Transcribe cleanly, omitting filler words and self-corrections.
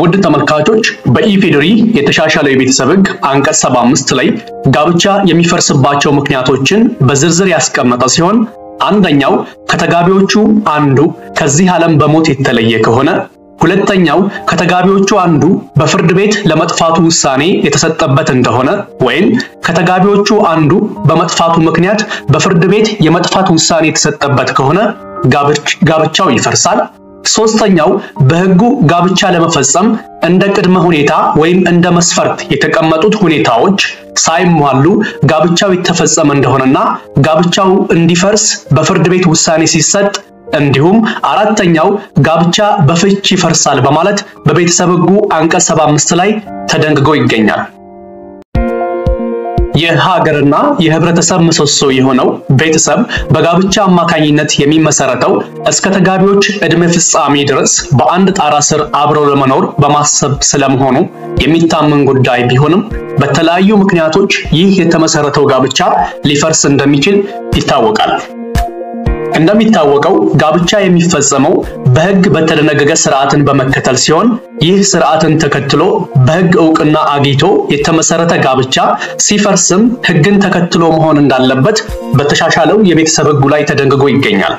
ውድ ተመልካቾች በኢፌዴሪ የተሻሻለው የቤተሰብ ሕግ አንቀጽ 75 ላይ ጋብቻ የሚፈርስባቸው ምክንያቶችን በዝርዝር ያስቀመጠ ሲሆን አንደኛው ከተጋቢዎቹ አንዱ ከዚህ ዓለም በሞት የተለየ ከሆነ ሁለተኛው ከተጋቢዎቹ አንዱ በፍርድ ቤት ለመጥፋቱ ውሳኔ የተሰጠበት እንደሆነ ወይም ከተጋቢዎቹ አንዱ በመጥፋቱ ምክንያት በፍርድ ቤት የመጥፋት ውሳኔ የተሰጠበት ከሆነ ጋብቻው ይፈርሳል። ሶስተኛው በሕጉ ጋብቻ ለመፈጸም እንደ ቅድመ ሁኔታ ወይም እንደ መስፈርት የተቀመጡት ሁኔታዎች ሳይሟሉ ጋብቻው የተፈጸመ እንደሆነና ጋብቻው እንዲፈርስ በፍርድ ቤት ውሳኔ ሲሰጥ እንዲሁም አራተኛው ጋብቻ በፍች ይፈርሳል በማለት በቤተሰብ ሕጉ አንቀጽ 75 ላይ ተደንግጎ ይገኛል። የሀገርና የህብረተሰብ ምሰሶ የሆነው ቤተሰብ በጋብቻ አማካኝነት የሚመሰረተው እስከ ተጋቢዎች እድሜ ፍጻሜ ድረስ በአንድ ጣራ ስር አብረው ለመኖር በማሰብ ስለመሆኑ የሚታመን ጉዳይ ቢሆንም በተለያዩ ምክንያቶች ይህ የተመሰረተው ጋብቻ ሊፈርስ እንደሚችል ይታወቃል። እንደሚታወቀው ጋብቻ የሚፈጸመው በሕግ በተደነገገ ስርዓትን በመከተል ሲሆን ይህ ስርዓትን ተከትሎ በሕግ ዕውቅና አግኝቶ የተመሰረተ ጋብቻ ሲፈርስም ሕግን ተከትሎ መሆን እንዳለበት በተሻሻለው የቤተሰብ ሕጉ ላይ ተደንግጎ ይገኛል።